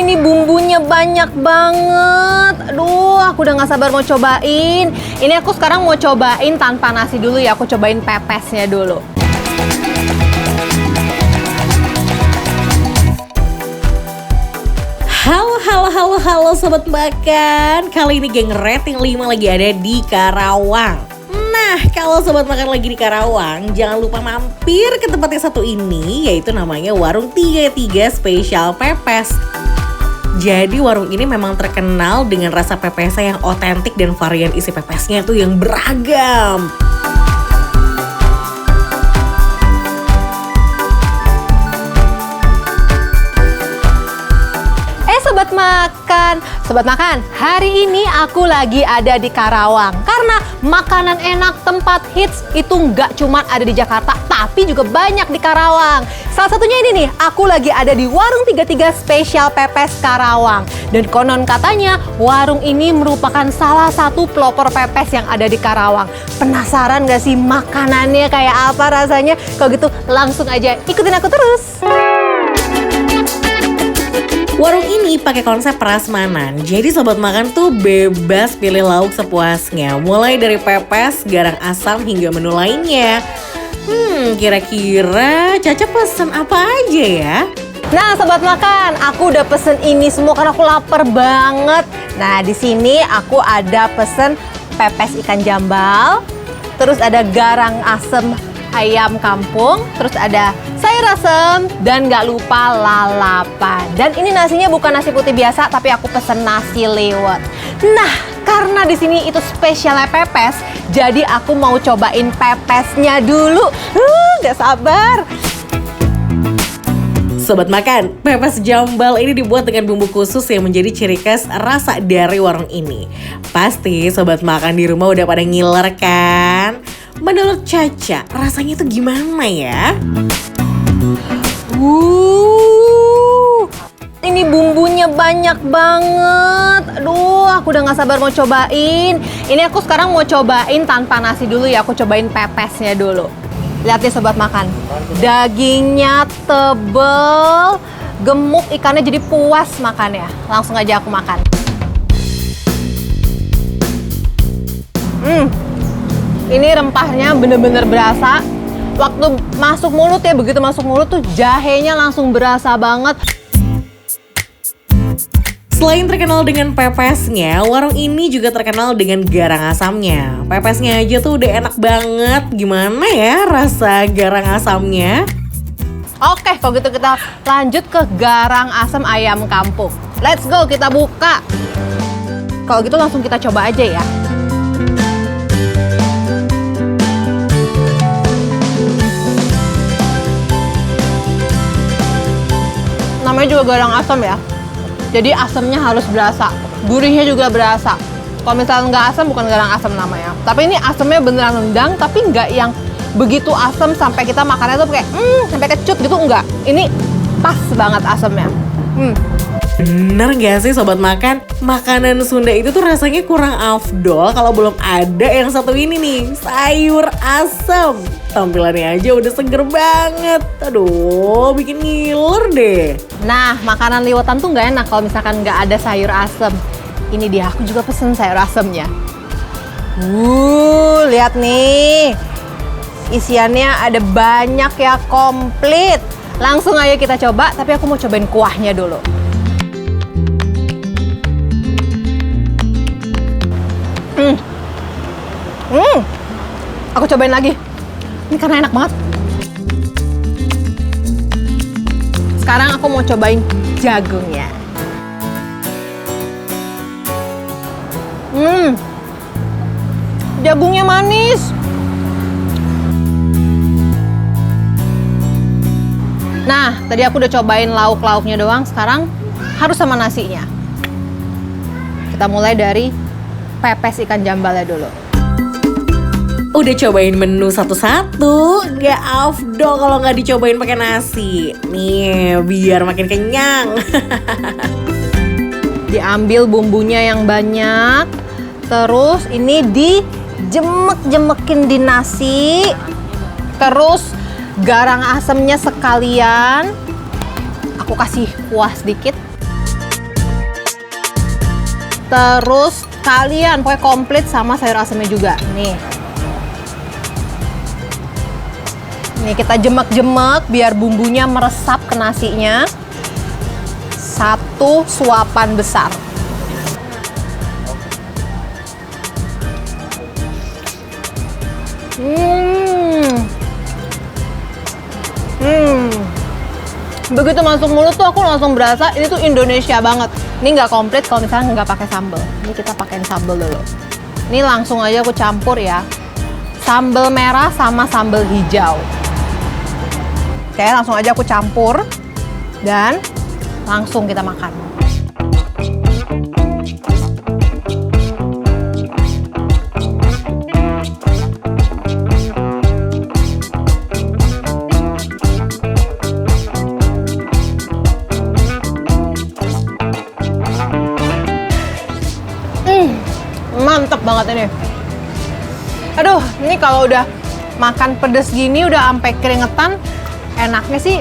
Ini bumbunya banyak banget. Aduh, aku udah gak sabar mau cobain. Ini aku sekarang mau cobain tanpa nasi dulu ya. Aku cobain pepesnya dulu. Halo Sobat Makan. Kali ini geng rating 5 lagi ada di Karawang. Nah, kalau Sobat Makan lagi di Karawang, jangan lupa mampir ke tempat yang satu ini, yaitu namanya Warung 33 Spesial Pepes. Jadi warung ini memang terkenal dengan rasa pepesnya yang otentik dan varian isi pepesnya tuh yang beragam. Sobat Makan, hari ini aku lagi ada di Karawang. Karena makanan enak tempat hits itu nggak cuma ada di Jakarta, tapi juga banyak di Karawang. Salah satunya ini nih, aku lagi ada di Warung 33 Spesial Pepes Karawang. Dan konon katanya, warung ini merupakan salah satu pelopor pepes yang ada di Karawang. Penasaran nggak sih makanannya kayak apa rasanya? Kalau gitu langsung aja ikutin aku terus. Warung ini pakai konsep prasmanan, jadi Sobat Makan tuh bebas pilih lauk sepuasnya. Mulai dari pepes, garang asam hingga menu lainnya. Kira-kira Caca pesen apa aja ya? Nah, Sobat Makan, aku udah pesen ini semua karena aku lapar banget. Nah, di sini aku ada pesen pepes ikan jambal, terus ada garang asem ayam kampung, terus ada sayur asem, dan nggak lupa lalapan. Dan ini nasinya bukan nasi putih biasa, tapi aku pesen nasi liwet. Nah, karena di sini itu spesialnya pepes, jadi aku mau cobain pepesnya dulu. Nggak sabar. Sobat Makan, pepes jambal ini dibuat dengan bumbu khusus yang menjadi ciri khas rasa dari warung ini. Pasti Sobat Makan di rumah udah pada ngiler kan? Menurut Caca, rasanya itu gimana ya? Ini bumbunya banyak banget. Aduh, aku udah gak sabar mau cobain. Ini aku sekarang mau cobain tanpa nasi dulu ya. Aku cobain pepesnya dulu. Lihat nih Sobat Makan. Dagingnya tebel, gemuk, ikannya jadi puas makannya. Langsung aja aku makan. Ini rempahnya bener-bener berasa. Waktu masuk mulut ya, begitu masuk mulut tuh jahenya langsung berasa banget. Selain terkenal dengan pepesnya, warung ini juga terkenal dengan garang asamnya. Pepesnya aja tuh udah enak banget. Gimana ya rasa garang asamnya? Oke, kalau gitu kita lanjut ke garang asam ayam kampung. Let's go, kita buka. Kalau gitu langsung kita coba aja ya. Namanya juga garang asam ya. Jadi asamnya harus berasa, gurihnya juga berasa. Kalau misalnya nggak asam bukan garang asam namanya. Tapi ini asamnya beneran nendang, tapi nggak yang begitu asam sampai kita makannya tuh kayak sampai kecut gitu, enggak. Ini pas banget asamnya. Bener gak sih Sobat Makan? Makanan Sunda itu tuh rasanya kurang afdol kalau belum ada yang satu ini nih, sayur asem. Tampilannya aja udah seger banget. Aduh, bikin ngiler deh. Nah, makanan liwetan tuh nggak enak kalau misalkan nggak ada sayur asem. Ini dia, aku juga pesen sayur asemnya. Lihat nih. Isiannya ada banyak ya, komplit. Langsung aja kita coba, tapi aku mau cobain kuahnya dulu. Aku cobain lagi. Ini karena enak banget. Sekarang aku mau cobain jagungnya. Jagungnya manis. Nah, tadi aku udah cobain lauk-lauknya doang. Sekarang harus sama nasinya. Kita mulai dari pepes ikan jambalnya dulu. Udah cobain menu satu-satu, gak afdol kalau nggak dicobain pakai nasi. Nih, biar makin kenyang. Diambil bumbunya yang banyak, terus ini dijemek-jemekin di nasi, terus garang asemnya sekalian. Aku kasih kuah sedikit. Terus kalian pokoknya komplit sama sayur asemnya juga. Nih. Nih kita jemek-jemek biar bumbunya meresap ke nasinya. 1 suapan besar. Begitu masuk mulut tuh aku langsung berasa ini tuh Indonesia banget. Ini nggak komplit kalau misalnya nggak pakai sambal. Ini kita pakein sambal dulu. Ini langsung aja aku campur ya. Sambal merah sama sambal hijau. Oke, langsung aja aku campur dan langsung kita makan. Mantep banget ini. Aduh, ini kalau udah makan pedes gini, udah sampai keringetan, enaknya sih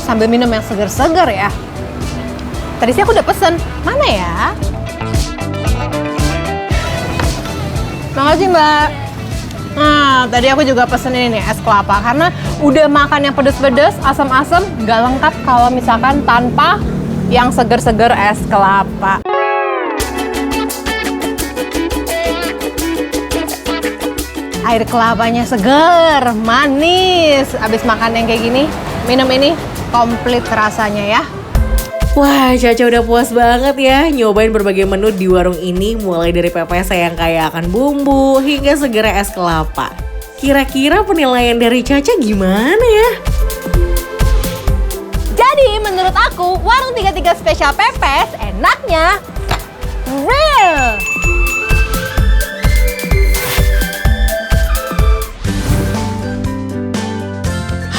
sambil minum yang seger-seger ya. Tadi sih aku udah pesen. Mana ya? Makasih Mbak. Nah, tadi aku juga pesen ini nih, es kelapa. Karena udah makan yang pedes-pedes, asam-asam, nggak lengkap kalau misalkan tanpa yang seger-seger es kelapa. Air kelapanya seger, manis. Abis makan yang kayak gini, minum ini komplit rasanya ya. Wah, Caca udah puas banget ya nyobain berbagai menu di warung ini, mulai dari pepes yang kaya akan bumbu hingga seger es kelapa. Kira-kira penilaian dari Caca gimana ya? Jadi menurut aku, warung 33 spesial pepes enaknya real.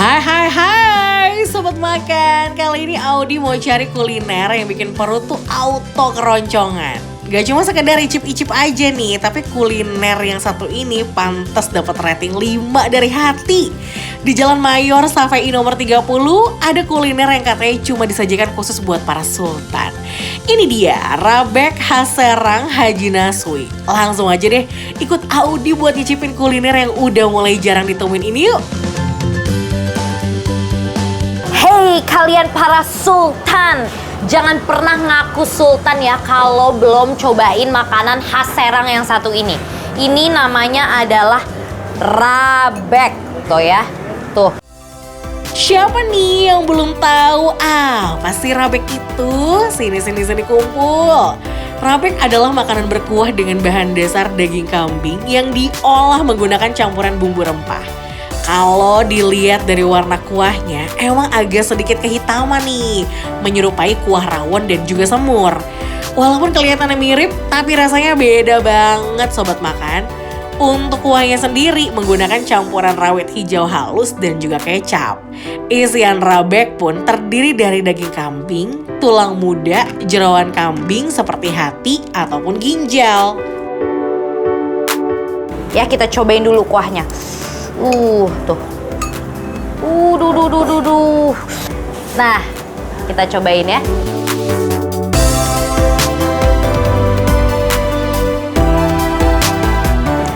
Hai Sobat Makan. Kali ini Audi mau cari kuliner yang bikin perut tuh auto keroncongan. Gak cuma sekedar icip-icip aja nih, tapi kuliner yang satu ini pantas dapat rating 5 dari hati. Di Jalan Mayor Safei nomor 30 ada kuliner yang katanya cuma disajikan khusus buat para sultan. Ini dia Rabek khas Serang Haji Naswi. Langsung aja deh ikut Audi buat nyicipin kuliner yang udah mulai jarang ditemuin ini yuk. Hei kalian para sultan, jangan pernah ngaku sultan ya kalau belum cobain makanan khas Serang yang satu ini. Ini namanya adalah rabek, tuh ya, tuh. Siapa nih yang belum tahu? Pasti rabek itu. Sini kumpul. Rabek adalah makanan berkuah dengan bahan dasar daging kambing yang diolah menggunakan campuran bumbu rempah. Kalau dilihat dari warna kuahnya, emang agak sedikit kehitaman nih, menyerupai kuah rawon dan juga semur. Walaupun kelihatannya mirip, tapi rasanya beda banget Sobat Makan. Untuk kuahnya sendiri menggunakan campuran rawit hijau halus dan juga kecap. Isian rabek pun terdiri dari daging kambing, tulang muda, jeroan kambing seperti hati ataupun ginjal. Ya kita cobain dulu kuahnya. Tuh. Duh. Nah, kita cobain ya.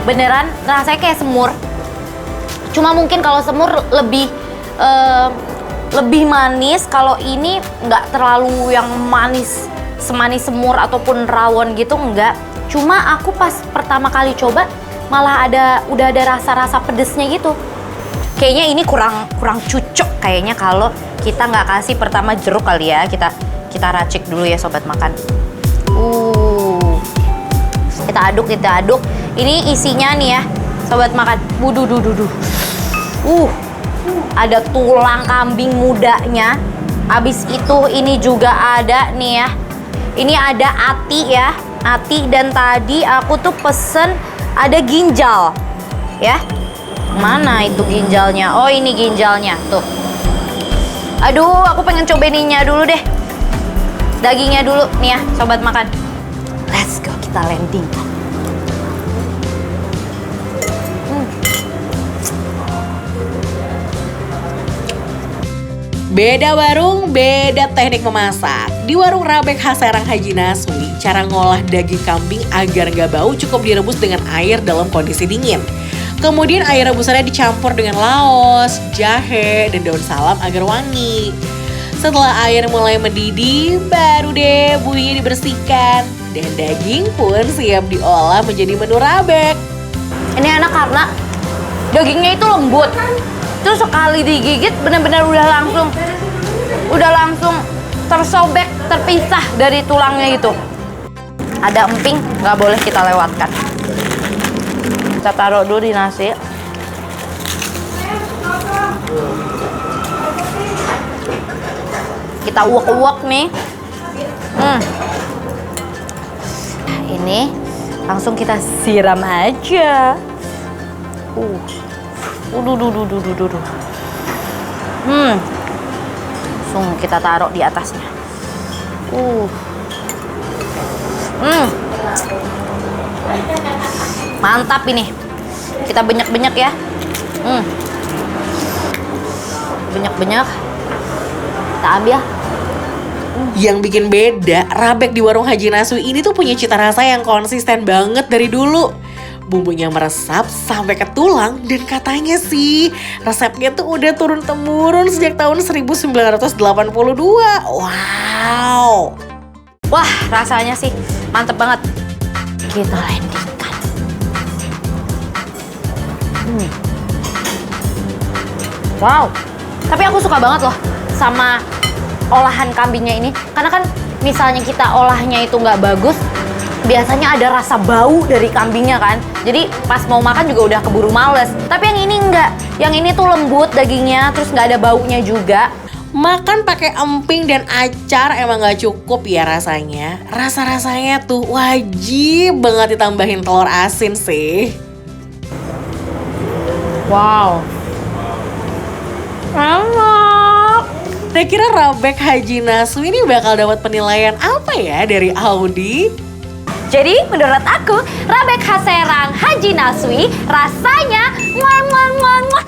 Beneran rasanya kayak semur. Cuma mungkin kalau semur lebih manis, kalau ini nggak terlalu yang manis, semanis semur ataupun rawon gitu, enggak. Cuma aku pas pertama kali coba malah udah ada rasa-rasa pedesnya gitu. Kayaknya ini kurang cucok kayaknya kalau kita nggak kasih pertama jeruk kali ya. Kita racik dulu ya Sobat Makan. Kita aduk. Ini isinya nih ya Sobat Makan. Duh. Ada tulang kambing mudanya. Abis itu ini juga ada nih ya. Ini ada ati ya. Ati, dan tadi aku tuh pesen ada ginjal, ya. Mana itu ginjalnya? Oh, ini ginjalnya, tuh. Aduh, aku pengen cobain ininya dulu deh. Dagingnya dulu, nih ya, Sobat Makan. Let's go, kita landing. Beda warung, beda teknik memasak. Di warung Rabek khas Serang Haji Naswi, cara ngolah daging kambing agar nggak bau cukup direbus dengan air dalam kondisi dingin. Kemudian air rebusannya dicampur dengan laos, jahe, dan daun salam agar wangi. Setelah air mulai mendidih, baru deh buihnya dibersihkan. Dan daging pun siap diolah menjadi menu Rabek. Ini enak karena dagingnya itu lembut. Terus sekali digigit benar-benar udah langsung tersobek, terpisah dari tulangnya gitu. Ada emping, nggak boleh kita lewatkan. Kita taruh dulu di nasi. Kita uak-uak nih. Ini langsung kita siram aja. Langsung kita taruh di atasnya. Mantap ini. Kita banyak-banyak ya. Banyak-banyak. Kita ambil. Yang bikin beda, Rabek di warung Haji Naswi ini tuh punya cita rasa yang konsisten banget dari dulu. Bumbunya meresap sampai ke tulang dan katanya sih resepnya tuh udah turun-temurun sejak tahun 1982. Wow. Wah, rasanya sih mantep banget. Kita landingkan. Wow. Tapi aku suka banget loh sama olahan kambingnya ini. Karena kan misalnya kita olahnya itu nggak bagus, biasanya ada rasa bau dari kambingnya kan. Jadi pas mau makan juga udah keburu males. Tapi yang ini enggak. Yang ini tuh lembut dagingnya, terus nggak ada baunya juga. Makan pakai emping dan acar emang gak cukup ya rasanya. Rasa-rasanya tuh wajib banget ditambahin telur asin sih. Wow. Enak. Kira-kira Rabek Haji Naswi ini bakal dapat penilaian apa ya dari Audi? Jadi menurut aku, Rabek khas Serang Haji Naswi rasanya muah, muah, muah, muah.